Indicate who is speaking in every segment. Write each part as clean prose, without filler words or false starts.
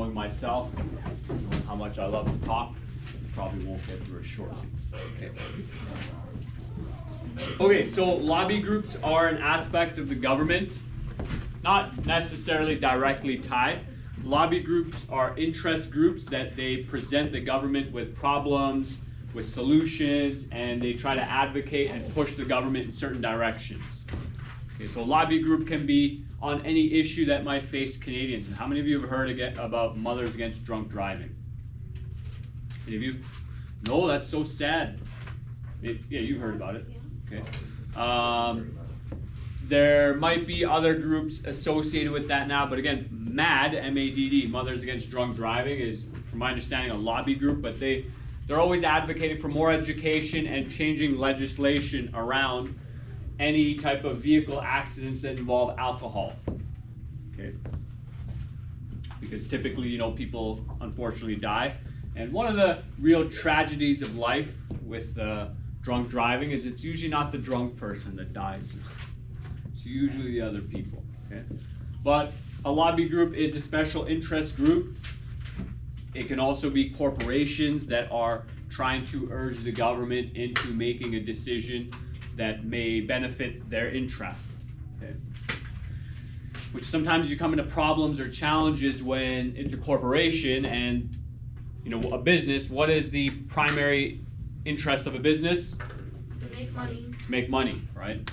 Speaker 1: knowing myself, knowing how much I love to talk, probably won't get through it shortly. Okay, so lobby groups are an aspect of the government, not necessarily directly tied. Lobby groups are interest groups that they present the government with problems, with solutions, and they try to advocate and push the government in certain directions. Okay, so a lobby group can be on any issue that might face Canadians. And how many of you have heard about Mothers Against Drunk Driving? Any of you? No, that's so sad. Yeah, you've heard about it. Okay. There might be other groups associated with that now, but again, MADD, M-A-D-D, Mothers Against Drunk Driving, is, from my understanding, a lobby group, but they're always advocating for more education and changing legislation around any type of vehicle accidents that involve alcohol. Okay. Because typically, you know, people unfortunately die. And one of the real tragedies of life with drunk driving is it's usually not the drunk person that dies. It's usually the other people. Okay. But a lobby group is a special interest group. It can also be corporations that are trying to urge the government into making a decision that may benefit their interest. Okay. Which sometimes you come into problems or challenges when it's a corporation and, you know, a business. What is the primary interest of a business?
Speaker 2: To make money.
Speaker 1: Make money, right?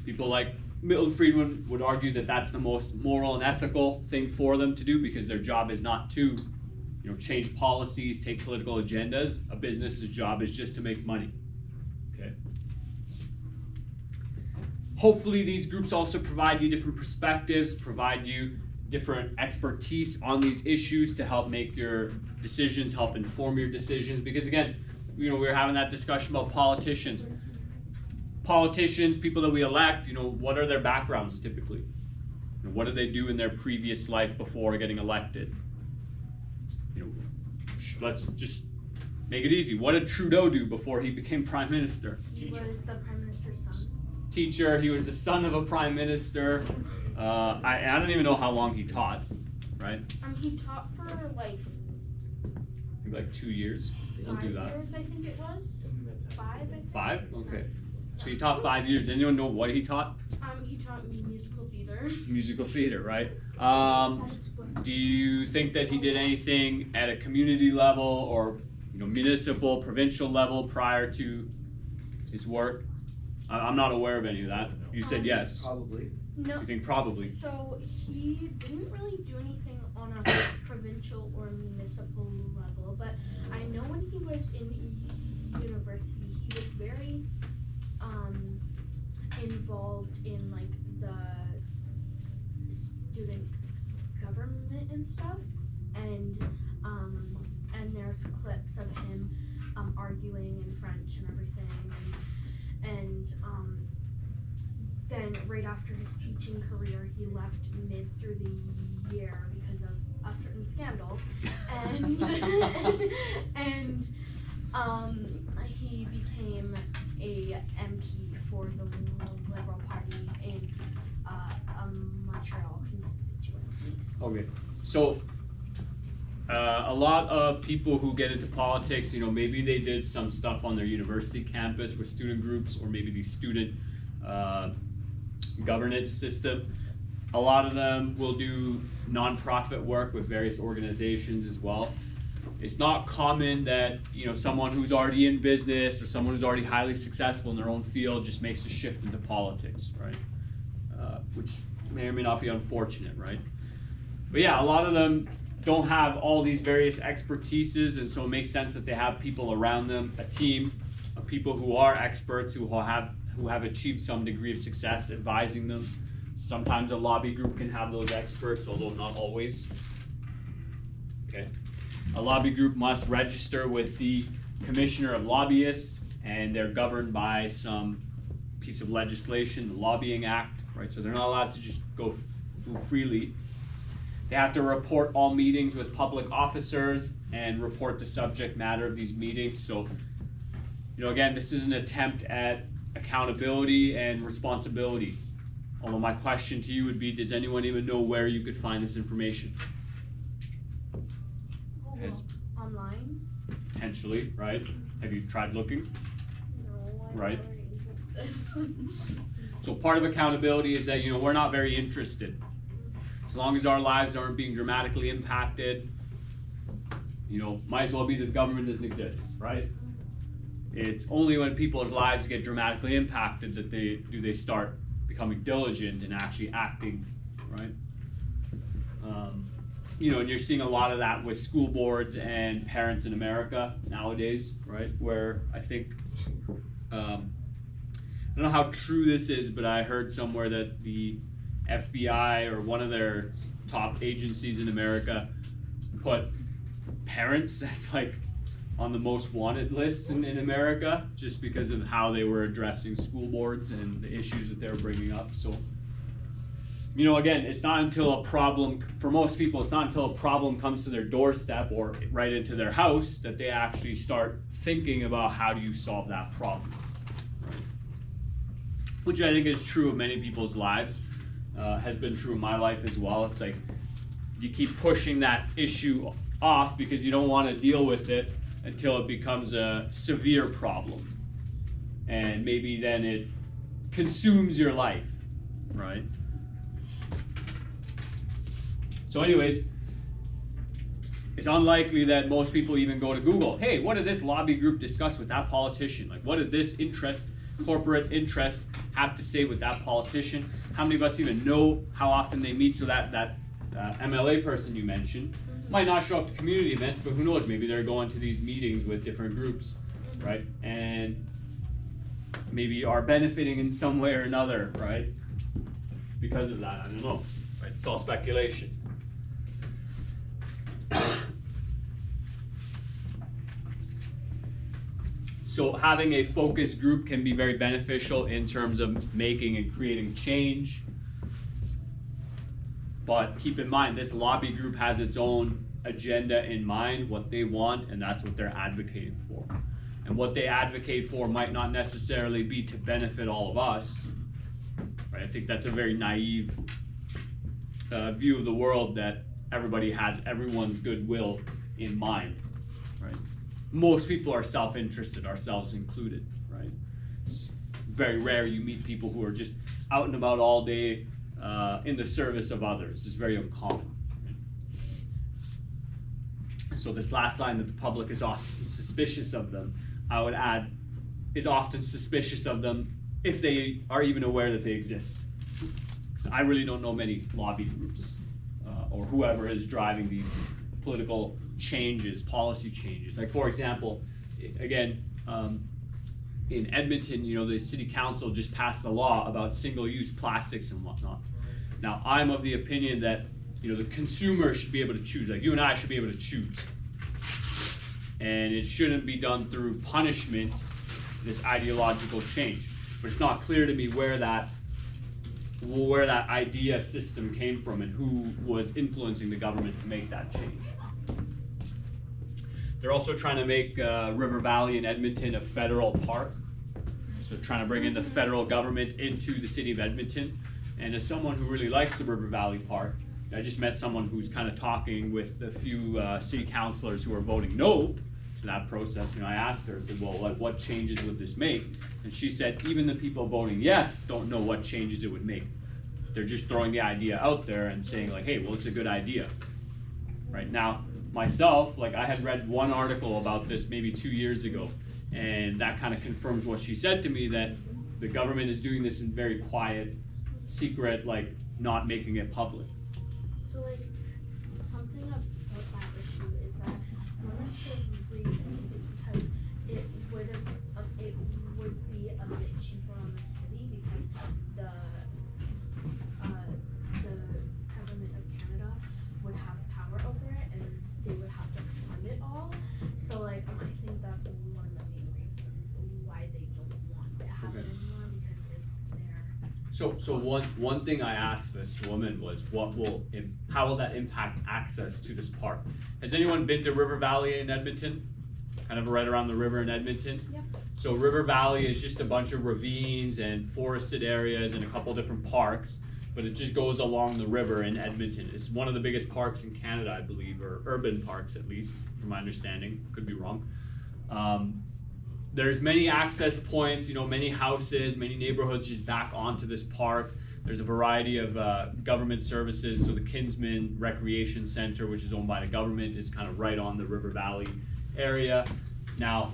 Speaker 1: People like Milton Friedman would argue that that's the most moral and ethical thing for them to do, because their job is not to, you know, change policies, take political agendas. A business's job is just to make money. Okay. Hopefully these groups also provide you different perspectives, provide you different expertise on these issues to help make your decisions, help inform your decisions. Because again, you know, we were having that discussion about politicians. Politicians, people that we elect, you know, what are their backgrounds typically? You know, what do they do in their previous life before getting elected? You know, let's just make it easy. What did Trudeau do before he became Prime Minister?
Speaker 2: He was the Prime Minister's son.
Speaker 1: Teacher, he was the son of a Prime Minister. I don't even know how long he taught, right?
Speaker 2: He taught for
Speaker 1: Like 2 years. We'll do that.
Speaker 2: 5 years, I think it was. 5, I think.
Speaker 1: 5? Okay. So he taught 5 years. Anyone know what he taught?
Speaker 2: He taught me musical theater.
Speaker 1: Musical theater, right? Do you think that he did anything at a community level or, you know, municipal, provincial level prior to his work? I'm not aware of any of that. You said yes.
Speaker 3: Probably.
Speaker 2: No.
Speaker 1: You think probably?
Speaker 2: So he didn't really do anything on a provincial or municipal level, but I know when he was in university, he was very involved in like the student government and stuff, and there's clips of him arguing in French and everything, and then right after his teaching career, he left mid through the year because of a certain scandal, and he became a MP for the Liberal Party in Montreal constituency.
Speaker 1: Okay, so a lot of people who get into politics, you know, maybe they did some stuff on their university campus with student groups, or maybe the student governance system. A lot of them will do nonprofit work with various organizations as well. It's not common that, you know, someone who's already in business or someone who's already highly successful in their own field just makes a shift into politics, right? Which may or may not be unfortunate, right? But yeah, a lot of them don't have all these various expertises, and so it makes sense that they have people around them, a team of people who are experts, who have achieved some degree of success advising them. Sometimes a lobby group can have those experts, although not always. Okay. A lobby group must register with the Commissioner of Lobbyists, and they're governed by some piece of legislation, the Lobbying Act, right? So they're not allowed to just go freely. They have to report all meetings with public officers and report the subject matter of these meetings. So, you know, again, this is an attempt at accountability and responsibility. Although my question to you would be, does anyone even know where you could find this information?
Speaker 2: Oh,
Speaker 1: Has-
Speaker 2: online?
Speaker 1: Potentially, right? Have you tried looking?
Speaker 2: No, I'm
Speaker 1: Right.
Speaker 2: not very interested.
Speaker 1: So part of accountability is that, we're not very interested. As long as our lives aren't being dramatically impacted, might as well be that the government doesn't exist, right? It's only when people's lives get dramatically impacted that they start becoming diligent and actually acting, right? And you're seeing a lot of that with school boards and parents in America nowadays, right? Where I think, I don't know how true this is, but I heard somewhere that the FBI or one of their top agencies in America put parents as like on the most wanted lists in America just because of how they were addressing school boards and the issues that they were bringing up. So, again, it's not until a problem, for most people, it's not until a problem comes to their doorstep or right into their house that they actually start thinking about how do you solve that problem, right? Which I think is true of many people's lives, has been true in my life as well. It's like you keep pushing that issue off because you don't want to deal with it until it becomes a severe problem. And maybe then it consumes your life, right? So anyways, it's unlikely that most people even go to Google, hey, what did this lobby group discuss with that politician? Like, what did this corporate interest have to say with that politician? How many of us even know how often they meet? So that MLA person you mentioned might not show up to community events, but who knows, maybe they're going to these meetings with different groups, right? And maybe are benefiting in some way or another, right? Because of that, I don't know, right? It's all speculation. So having a focus group can be very beneficial in terms of making and creating change. But keep in mind, this lobby group has its own agenda in mind, what they want, and that's what they're advocating for. And what they advocate for might not necessarily be to benefit all of us, right? I think that's a very naive view of the world, that everybody has everyone's goodwill in mind, right? Most people are self-interested, ourselves included, right? It's very rare you meet people who are just out and about all day in the service of others. It's very uncommon. Right? So this last line, that the public is often suspicious of them, I would add, is often suspicious of them if they are even aware that they exist. Because I really don't know many lobby groups or whoever is driving these political changes, policy changes. Like, for example, again, in Edmonton, the city council just passed a law about single-use plastics and whatnot. Now, I'm of the opinion that, the consumer should be able to choose, like you and I should be able to choose. And it shouldn't be done through punishment, this ideological change. But it's not clear to me where that idea system came from and who was influencing the government to make that change. They're also trying to make River Valley in Edmonton a federal park. So trying to bring in the federal government into the city of Edmonton. And as someone who really likes the River Valley Park, I just met someone who's kind of talking with a few city councilors who are voting no to that process. I asked her, I said, well, what changes would this make? And she said, even the people voting yes don't know what changes it would make. They're just throwing the idea out there and saying like, hey, well, it's a good idea. Right now, myself, like I had read one article about this maybe 2 years ago, and that kind of confirms what she said to me, that the government is doing this in very quiet, secret, like not making it public.
Speaker 2: So like something about that issue is that one of the reasons is because it would be a bit cheaper on the city because the government of Canada would have power over it and they would have to fund it all. So like I think that's one of the main reasons why they don't want to have it anymore, because it's there.
Speaker 1: So one thing I asked this woman was, how will that impact access to this park? Has anyone been to River Valley in Edmonton? Kind of right around the river in Edmonton?
Speaker 2: Yep.
Speaker 1: So River Valley is just a bunch of ravines and forested areas and a couple different parks. but it just goes along the river in Edmonton. It's one of the biggest parks in Canada, I believe, or urban parks at least, from my understanding. Could be wrong. There's many access points, many houses, many neighborhoods just back onto this park. There's a variety of government services. So the Kinsman Recreation Center, which is owned by the government, is kind of right on the River Valley area. Now,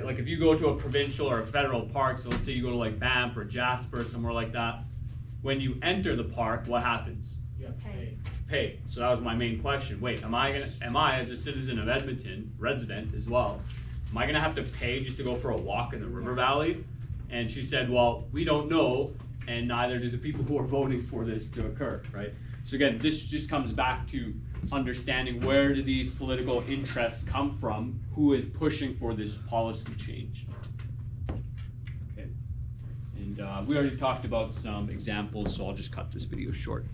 Speaker 1: like if you go to a provincial or a federal park, so let's say you go to like Banff or Jasper, somewhere like that, when you enter the park, what happens?
Speaker 3: You have to pay.
Speaker 1: Pay. So that was my main question. Wait, am I as a citizen of Edmonton, resident as well, am I gonna have to pay just to go for a walk in the River Valley? And she said, well, we don't know, and neither do the people who are voting for this to occur, right? So again, this just comes back to understanding where do these political interests come from, who is pushing for this policy change. Okay. And we already talked about some examples, so I'll just cut this video short.